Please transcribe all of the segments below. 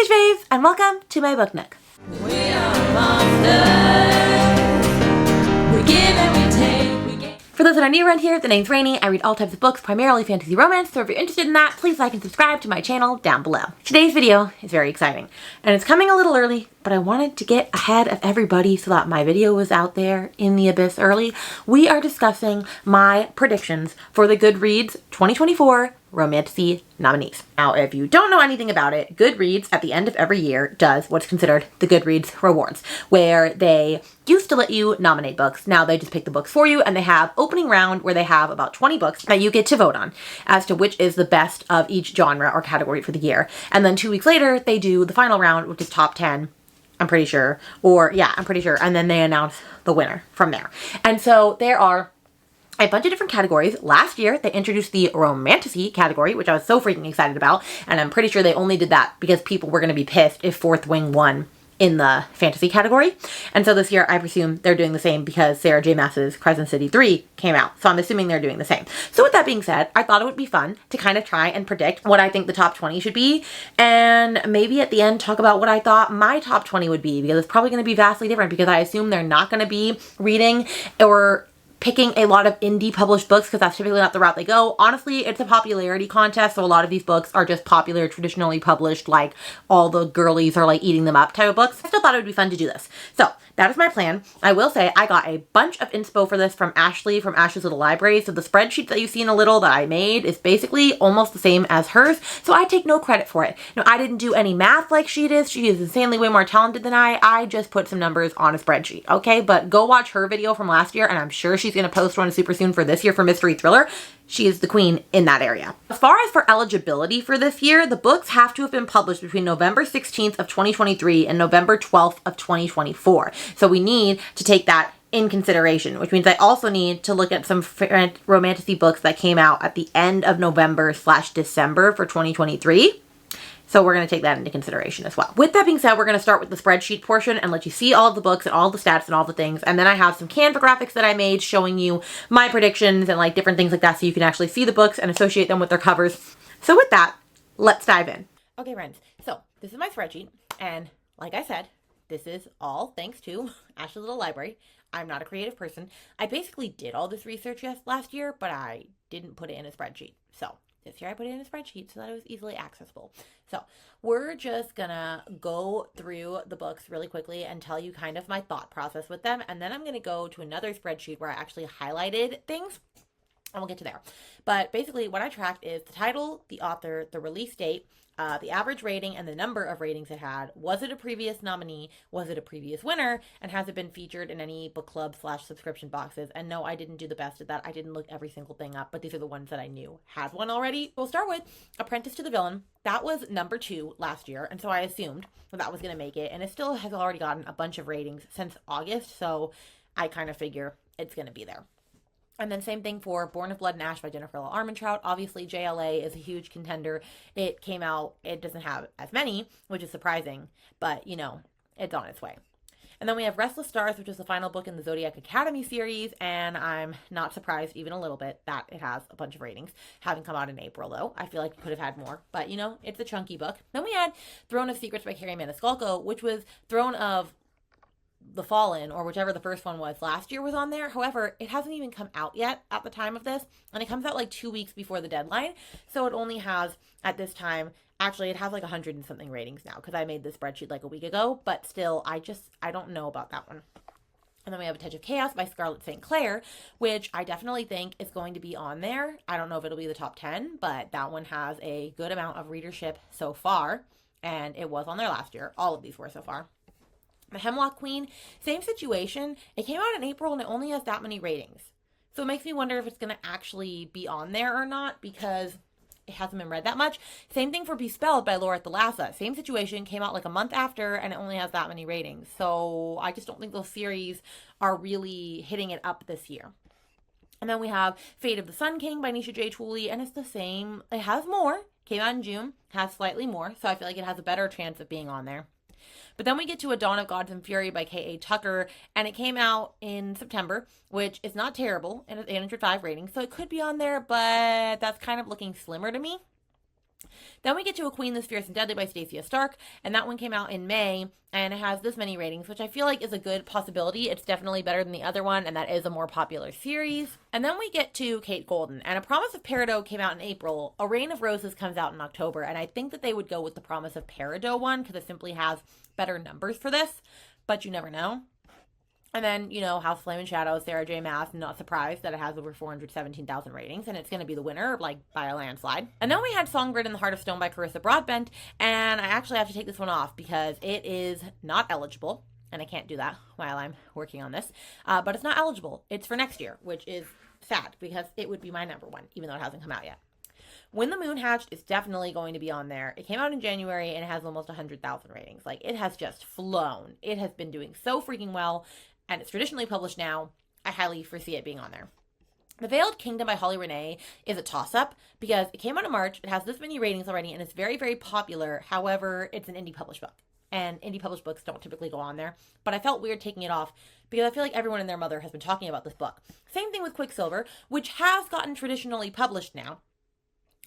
Bookish Babes, and welcome to my book nook. We are monsters. We give and we take. For those that are new around here, the name's Rainy. I read all types of books, primarily fantasy romance, so if you're interested in that, please like and subscribe to my channel down below. Today's video is very exciting, and it's coming a little early, but I wanted to get ahead of everybody so that my video was out there in the abyss early. We are discussing my predictions for the Goodreads 2024 Romantasy Nominees. Now, if you don't know anything about it, Goodreads at the end of every year does what's considered the Goodreads Rewards, where they used to let you nominate books. Now they just pick the books for you, and they have opening round where they have about 20 books that you get to vote on as to which is the best of each genre or category for the year. And then 2 weeks later, they do the final round, which is top 10. I'm pretty sure. And then they announce the winner from there. And so there are a bunch of different categories. Last year, they introduced the Romantasy category, which I was so freaking excited about. And I'm pretty sure they only did that because people were going to be pissed if Fourth Wing won in the fantasy category. And so this year, I presume they're doing the same because Sarah J. Maas's Crescent City 3 came out. So I'm assuming they're doing the same. So with that being said, I thought it would be fun to kind of try and predict what I think the top 20 should be. And maybe at the end, talk about what I thought my top 20 would be, because it's probably going to be vastly different because I assume they're not going to be reading or picking a lot of indie published books because that's typically not the route they go. Honestly, it's a popularity contest, so a lot of these books are just popular, traditionally published, like all the girlies are like eating them up type of books. I still thought it would be fun to do this. So that is my plan. I will say I got a bunch of inspo for this from Ashley, from Ashley's Little Library. So the spreadsheet that you've seen a little that I made is basically almost the same as hers. So I take no credit for it. No, I didn't do any math like she does. She is insanely way more talented than I. I just put some numbers on a spreadsheet. Okay, but go watch her video from last year, and I'm sure she's going to post one super soon for this year for Mystery Thriller. She is the queen in that area. As far as for eligibility for this year, the books have to have been published between November 16th of 2023 and November 12th of 2024. So we need to take that in consideration, which means I also need to look at some romantasy books that came out at the end of November/December for 2023. So we're going to take that into consideration as well. With that being said, we're going to start with the spreadsheet portion and let you see all of the books and all the stats and all the things. And then I have some Canva graphics that I made showing you my predictions and like different things like that, so you can actually see the books and associate them with their covers. So with that, let's dive in. Okay, friends. So this is my spreadsheet. And like I said, this is all thanks to Ashley's Little Library. I'm not a creative person. I basically did all this research last year, but I didn't put it in a spreadsheet. So this year I put it in a spreadsheet so that it was easily accessible. So we're just gonna go through the books really quickly and tell you kind of my thought process with them. And then I'm gonna go to another spreadsheet where I actually highlighted things, and we'll get to there. But basically what I tracked is the title, the author, the release date, the average rating, and the number of ratings it had. Was it a previous nominee? Was it a previous winner? And has it been featured in any book club / subscription boxes? And no, I didn't do the best at that. I didn't look every single thing up, but these are the ones that I knew had one already. We'll start with Apprentice to the Villain. That was number 2 last year, and so I assumed that was going to make it, and it still has already gotten a bunch of ratings since August, so I kind of figure it's going to be there. And then same thing for Born of Blood and Ash by Jennifer L. Armentrout. Obviously, JLA is a huge contender. It came out, it doesn't have as many, which is surprising, but, you know, it's on its way. And then we have Restless Stars, which is the final book in the Zodiac Academy series, and I'm not surprised even a little bit that it has a bunch of ratings. Having come out in April, though, I feel like it could have had more, but, you know, it's a chunky book. Then we had Throne of Secrets by Carrie Maniscalco, which was Throne of the Fallen, or whichever the first one was last year, was on there. However, it hasn't even come out yet at the time of this, and it comes out like 2 weeks before the deadline, so it only has at this time, actually it has like 100 and something ratings now because I made this spreadsheet like a week ago, but still I don't know about that one. And then we have A Touch of Chaos by Scarlett St. Clair, which I definitely think is going to be on there. I don't know if it'll be the top 10, but that one has a good amount of readership so far, and it was on there last year. All of these were so far. The Hemlock Queen, same situation. It came out in April and it only has that many ratings. So it makes me wonder if it's going to actually be on there or not because it hasn't been read that much. Same thing for Bespelled by Laura Thalassa. Same situation, came out like a month after and it only has that many ratings. So I just don't think those series are really hitting it up this year. And then we have Fate of the Sun King by Nisha J. Tooley, and it's the same. It has more. Came out in June, has slightly more, so I feel like it has a better chance of being on there. But then we get to A Dawn of Gods and Fury by K.A. Tucker, and it came out in September, which is not terrible, and it's 805 ratings, so it could be on there, but that's kind of looking slimmer to me. Then we get to A Queen This Fierce and Deadly by Stacia Stark, and that one came out in May, and it has this many ratings, which I feel like is a good possibility. It's definitely better than the other one, and that is a more popular series. And then we get to Kate Golden, and A Promise of Peridot came out in April. A Rain of Roses comes out in October, and I think that they would go with the Promise of Peridot one, because it simply has better numbers for this, but you never know. And then, House of Flame and Shadow, Sarah J. Maas, not surprised that it has over 417,000 ratings, and it's going to be the winner, by a landslide. And then we had Songbird in the Heart of Stone by Carissa Broadbent, and I actually have to take this one off because it is not eligible, and I can't do that while I'm working on this, but it's not eligible. It's for next year, which is sad because it would be my number one, even though it hasn't come out yet. When the Moon Hatched is definitely going to be on there. It came out in January and it has almost 100,000 ratings. It has just flown. It has been doing so freaking well, and it's traditionally published now. I highly foresee it being on there. The Veiled Kingdom by Holly Renee is a toss-up because it came out in March. It has this many ratings already, and it's very, very popular. However, it's an indie published book, and indie published books don't typically go on there. But I felt weird taking it off because I feel like everyone and their mother has been talking about this book. Same thing with Quicksilver, which has gotten traditionally published now.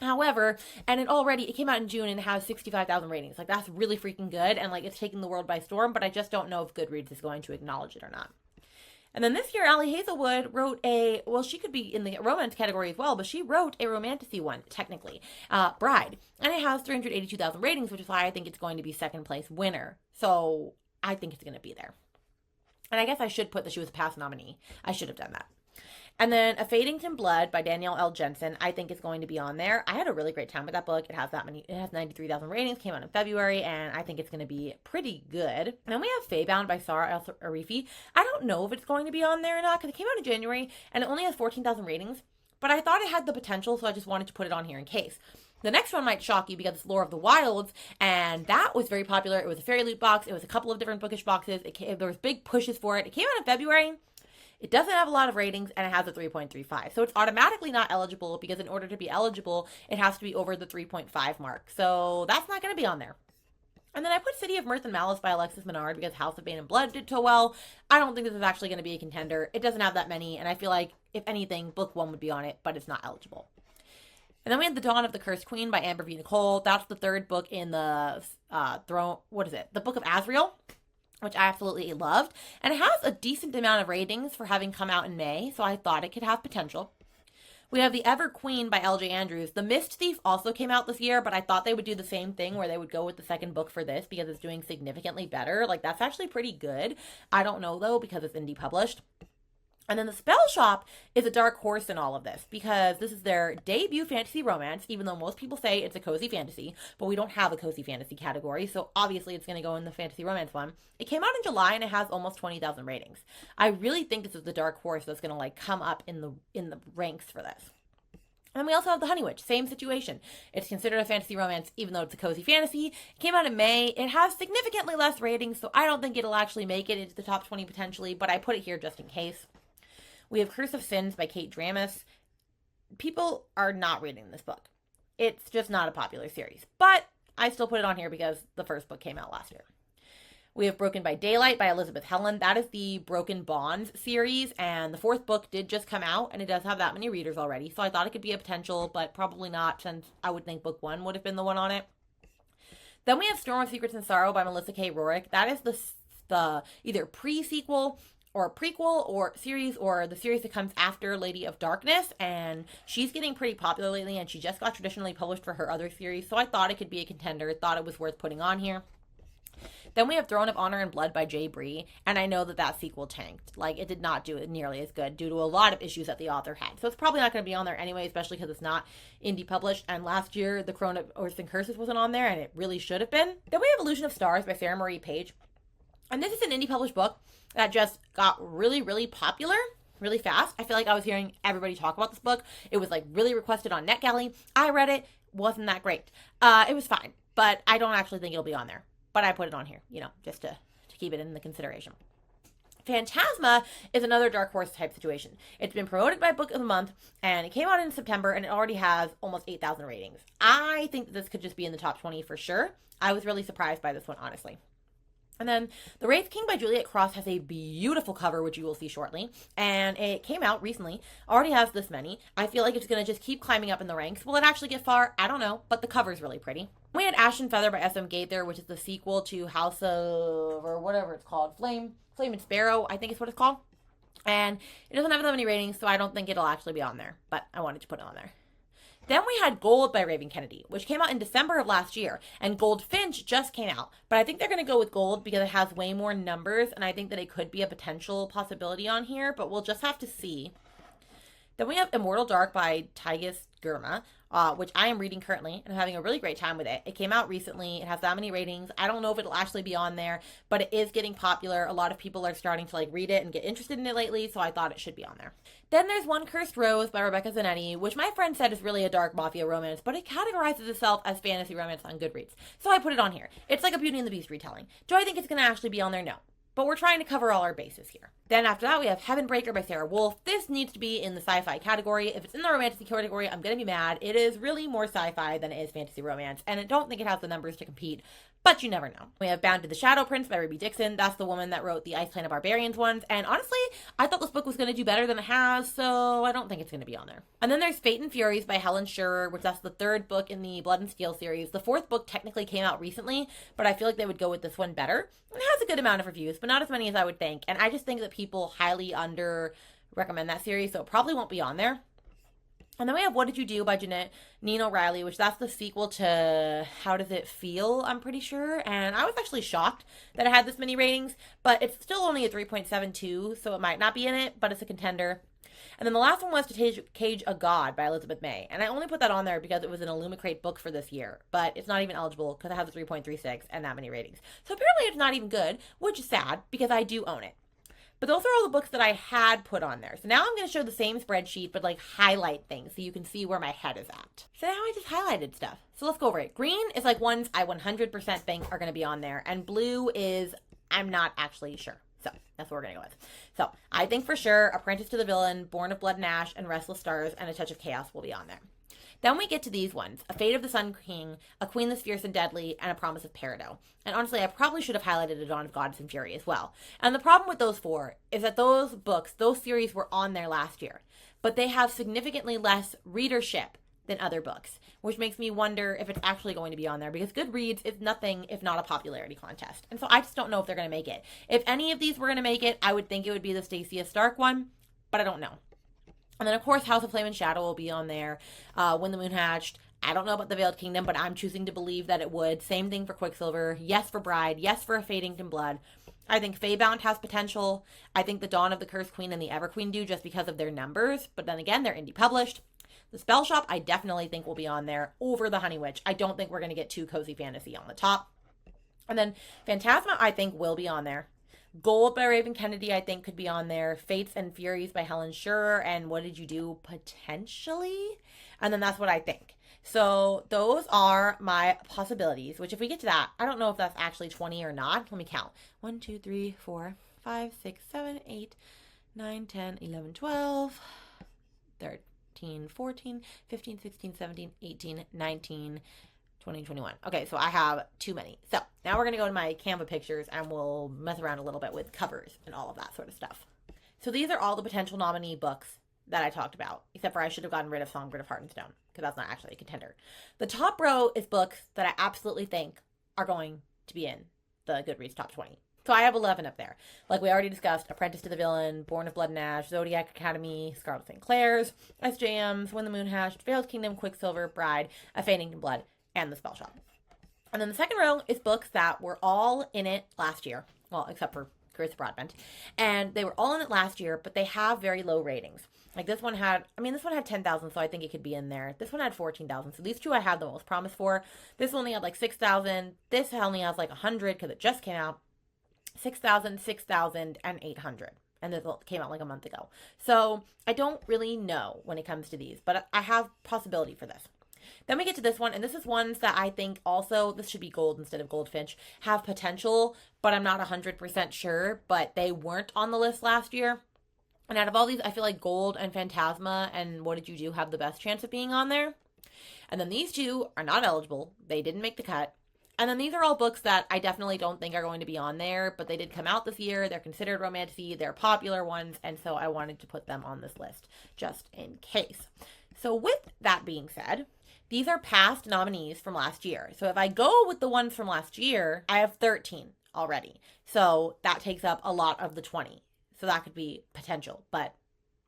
However, and it came out in June and it has 65,000 ratings. That's really freaking good, and it's taking the world by storm, but I just don't know if Goodreads is going to acknowledge it or not. And then this year, Allie Hazelwood wrote she could be in the romance category as well, but she wrote a romantasy one, technically, Bride. And it has 382,000 ratings, which is why I think it's going to be second place winner. So I think it's going to be there. And I guess I should put that she was a past nominee. I should have done that. And then A Fadington Blood by Danielle L. Jensen, I think is going to be on there. I had a really great time with that book. It has 93,000 ratings, came out in February, and I think it's going to be pretty good. And then we have Feybound by Sarah El Arifi. I don't know if it's going to be on there or not, because it came out in January, and it only has 14,000 ratings, but I thought it had the potential, so I just wanted to put it on here in case. The next one might shock you because it's Lore of the Wilds, and that was very popular. It was a fairy loot box. It was a couple of different bookish boxes. There was big pushes for it. It came out in February. It doesn't have a lot of ratings, and it has a 3.35. So it's automatically not eligible because in order to be eligible, it has to be over the 3.5 mark. So that's not going to be on there. And then I put City of Mirth and Malice by Alexis Menard because House of Bane and Blood did so well. I don't think this is actually going to be a contender. It doesn't have that many, and I feel like, if anything, book one would be on it, but it's not eligible. And then we had The Dawn of the Cursed Queen by Amber V. Nicole. That's the third book in the The Book of Azrael, which I absolutely loved. And it has a decent amount of ratings for having come out in May, so I thought it could have potential. We have The Ever Queen by L.J. Andrews. The Mist Thief also came out this year, but I thought they would do the same thing where they would go with the second book for this because it's doing significantly better. That's actually pretty good. I don't know, though, because it's indie published. And then The Spell Shop is a dark horse in all of this because this is their debut fantasy romance, even though most people say it's a cozy fantasy, but we don't have a cozy fantasy category, so obviously it's going to go in the fantasy romance one. It came out in July and it has almost 20,000 ratings. I really think this is the dark horse that's going to come up in the ranks for this. And then we also have The Honey Witch, same situation. It's considered a fantasy romance, even though it's a cozy fantasy. It came out in May. It has significantly less ratings, so I don't think it'll actually make it into the top 20 potentially, but I put it here just in case. We have Curse of Sins by Kate Dramas. People are not reading this book. It's just not a popular series. But I still put it on here because the first book came out last year. We have Broken by Daylight by Elizabeth Helen. That is the Broken Bonds series, and the fourth book did just come out, and it does have that many readers already, so I thought it could be a potential, but probably not, since I would think book one would have been the one on it. Then we have Storm of Secrets and Sorrow by Melissa K. Rorick. That is the either pre-sequel or prequel or series or the series that comes after Lady of Darkness, and she's getting pretty popular lately, and she just got traditionally published for her other series, so I thought it could be a contender, thought it was worth putting on here. Then we have Throne of Honor and Blood by Jay Bree, and I know that sequel tanked. It did not do it nearly as good due to a lot of issues that the author had. So it's probably not going to be on there anyway, especially because it's not indie published. And last year, The Crown of Oaths and Curses wasn't on there, and it really should have been. Then we have Illusion of Stars by Sarah Marie Page. And this is an indie published book that just got really, really popular really fast. I feel like I was hearing everybody talk about this book. It was really requested on NetGalley. I read it. Wasn't that great. It was fine, but I don't actually think it'll be on there. But I put it on here, just to keep it in the consideration. Phantasma is another dark horse type situation. It's been promoted by Book of the Month, and it came out in September, and it already has almost 8,000 ratings. I think that this could just be in the top 20 for sure. I was really surprised by this one, honestly. And then The Wraith King by Juliet Cross has a beautiful cover, which you will see shortly. And it came out recently. Already has this many. I feel like it's going to just keep climbing up in the ranks. Will it actually get far? I don't know. But the cover's really pretty. We had Ash and Feather by S.M. Gaither, which is the sequel to House of, or whatever it's called, Flame and Sparrow, I think is what it's called. And it doesn't have that many ratings, so I don't think it'll actually be on there. But I wanted to put it on there. Then we had Gold by Raven Kennedy, which came out in December of last year. And Goldfinch just came out. But I think they're going to go with Gold because it has way more numbers. And I think that it could be a potential possibility on here. But we'll just have to see. Then we have Immortal Dark by Tigis Gurma, which I am reading currently and I'm having a really great time with it. It came out recently. It has that many ratings. I don't know if it'll actually be on there, but it is getting popular. A lot of people are starting to read it and get interested in it lately, so I thought it should be on there. Then there's One Cursed Rose by Rebecca Zanetti, which my friend said is really a dark mafia romance, but it categorizes itself as fantasy romance on Goodreads. So I put it on here. It's like a Beauty and the Beast retelling. Do I think it's going to actually be on there? No. But we're trying to cover all our bases here. Then after that, we have Heavenbreaker by Sarah Wolf. This needs to be in the sci-fi category. If it's in the romantasy category, I'm going to be mad. It is really more sci-fi than it is fantasy romance, and I don't think it has the numbers to compete, but you never know. We have Bound to the Shadow Prince by Ruby Dixon. That's the woman that wrote the Ice Planet Barbarians ones, and honestly, I thought this book was going to do better than it has, so I don't think it's going to be on there. And then there's Fate and Furies by Helen Schurer, which that's the third book in the Blood and Steel series. The fourth book technically came out recently, but I feel like they would go with this one better. It has a good amount of reviews, but not as many as I would think, and I just think that people highly under recommend that series, so it probably won't be on there. And then we have What Did You Do by Jeanette Nina O'Reilly, which that's the sequel to How Does It Feel, I'm pretty sure. And I was actually shocked that it had this many ratings, but it's still only a 3.72, so it might not be in it, but it's a contender. And then the last one was To Cage a God by Elizabeth May. And I only put that on there because it was an Illumicrate book for this year, but it's not even eligible because it has a 3.36 and that many ratings. So apparently it's not even good, which is sad because I do own it. But those are all the books that I had put on there. So now I'm going to show the same spreadsheet, but highlight things so you can see where my head is at. So now I just highlighted stuff. So let's go over it. Green is ones I 100% think are going to be on there. And blue is I'm not actually sure. So that's what we're going to go with. So I think for sure Apprentice to the Villain, Born of Blood and Ash, and Restless Stars, and A Touch of Chaos will be on there. Then we get to these ones. A Fate of the Sun King, A Queen That's Fierce and Deadly, and A Promise of Peridot. And honestly, I probably should have highlighted A Dawn of Goddess and Fury as well. And the problem with those four is that those books, those series were on there last year. But they have significantly less readership than other books, which makes me wonder if it's actually going to be on there because Goodreads is nothing if not a popularity contest. And so I just don't know if they're going to make it. If any of these were going to make it, I would think it would be the Stacia Stark one, but I don't know. And then, of course, House of Flame and Shadow will be on there. When the Moon Hatched. I don't know about the Veiled Kingdom, but I'm choosing to believe that it would. Same thing for Quicksilver. Yes for Bride. Yes for A Fading in Blood. I think Feybound has potential. I think the Dawn of the Cursed Queen and the Everqueen do just because of their numbers. But then again, they're indie published. The Spell Shop, I definitely think will be on there over the Honey Witch. I don't think we're going to get too cozy fantasy on the top. And then Phantasma, I think, will be on there. Gold by Raven Kennedy, I think, could be on there. Fates and Furies by Helen Schurer. And What Did You Do? Potentially. And then that's what I think. So those are my possibilities, which if we get to that, I don't know if that's actually 20 or not. Let me count. 1, 2, 3, 4, 5, 6, 7, 8, 9, 10, 11, 12, 13, 14, 15, 16, 17, 18, 19, 20, 21. Okay, so I have too many. So now we're going to go to my Canva pictures and we'll mess around a little bit with covers and all of that sort of stuff. So these are all the potential nominee books that I talked about, except for I should have gotten rid of Songbird of Heart and Stone because that's not actually a contender. The top row is books that I absolutely think are going to be in the Goodreads top 20. So I have 11 up there. Like we already discussed, Apprentice to the Villain, Born of Blood and Ash, Zodiac Academy, Scarlet St. Clair's, SJM's, When the Moon Hatched, Veiled Kingdom, Quicksilver, Bride, A Fading in Blood, and The Spell Shop. And then the second row is books that were all in it last year. Well, except for Chris Broadbent. And they were all in it last year, but they have very low ratings. Like this one had 10,000, so I think it could be in there. This one had 14,000. So these two I had the most promise for. This only had 6,000. This only has 100 because it just came out. 6,000, 6,000, and 800. And this came out a month ago. So I don't really know when it comes to these, but I have possibility for this. Then we get to this one, and this is ones that I think also, this should be Gold instead of Goldfinch, have potential, but I'm not 100% sure, but they weren't on the list last year. And out of all these, I feel like Gold and Phantasma and What Did You Do have the best chance of being on there. And then these two are not eligible. They didn't make the cut. And then these are all books that I definitely don't think are going to be on there, but they did come out this year. They're considered romantasy. They're popular ones. And so I wanted to put them on this list just in case. So with that being said, these are past nominees from last year. So if I go with the ones from last year, I have 13 already. So that takes up a lot of the 20. So that could be potential. But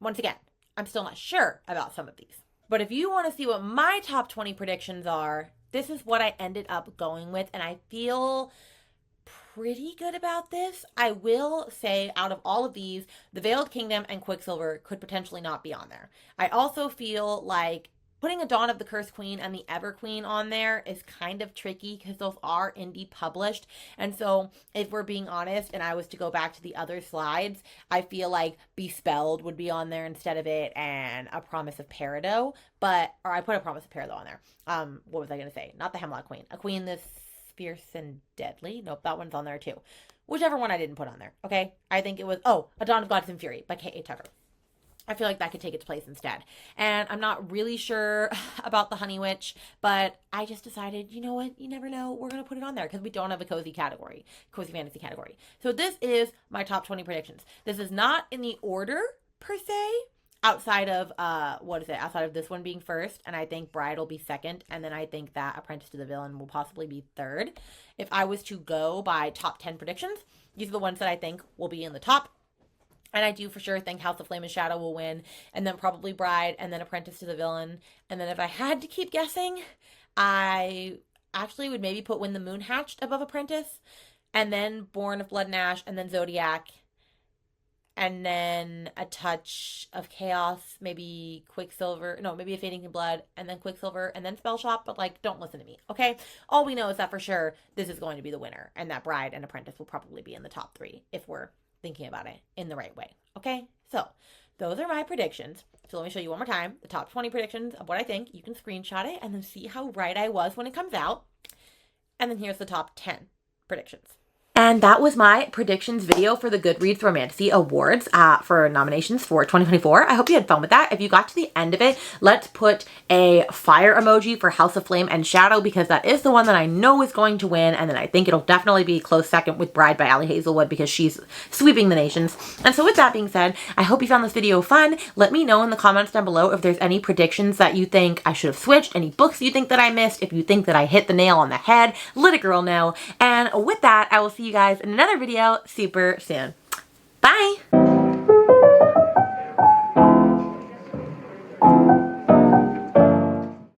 once again, I'm still not sure about some of these. But if you want to see what my top 20 predictions are, this is what I ended up going with. And I feel pretty good about this. I will say out of all of these, The Veiled Kingdom and Quicksilver could potentially not be on there. I also feel like putting A Dawn of the Cursed Queen and The Ever Queen on there is kind of tricky because those are indie published. And so if we're being honest and I was to go back to the other slides, I feel like Bespelled would be on there instead of it and A Promise of Peridot. Or I put A Promise of Peridot on there. What was I going to say? Not the Hemlock Queen. A Queen This Fierce and Deadly. Nope, that one's on there too. Whichever one I didn't put on there, okay? I think it was, A Dawn of Goddess and Fury by K.A. Tucker. I feel like that could take its place instead. And I'm not really sure about the Honey Witch, but I just decided, you know what? You never know. We're going to put it on there because we don't have a cozy fantasy category. So this is my top 20 predictions. This is not in the order per se, outside of, outside of this one being first. And I think Bride will be second. And then I think that Apprentice to the Villain will possibly be third. If I was to go by top 10 predictions, these are the ones that I think will be in the top. And I do for sure think House of Flame and Shadow will win, and then probably Bride, and then Apprentice to the Villain. And then if I had to keep guessing, I actually would maybe put When the Moon Hatched above Apprentice, and then Born of Blood and Ash, and then Zodiac, and then a touch of Chaos, maybe Quicksilver, no, maybe A Fading in Blood, and then Quicksilver, and then Spell Shop, but like, don't listen to me, okay? All we know is that for sure this is going to be the winner, and that Bride and Apprentice will probably be in the top 3 if we're thinking about it in the right way. Okay, so those are my predictions. So let me show you one more time the top 20 predictions of what I think. You can screenshot it and then see how right I was when it comes out. And then here's the top 10 predictions. And that was my predictions video for the Good Reads Romantasy Awards for nominations for 2024. I hope you had fun with that. If you got to the end of it, let's put a fire emoji for House of Flame and Shadow because that is the one that I know is going to win. And then I think it'll definitely be close second with Bride by Ali Hazelwood because she's sweeping the nations. And so with that being said, I hope you found this video fun. Let me know in the comments down below if there's any predictions that you think I should have switched, any books you think that I missed, if you think that I hit the nail on the head, let a girl know. And with that, I will see you guys in another video super soon. Bye!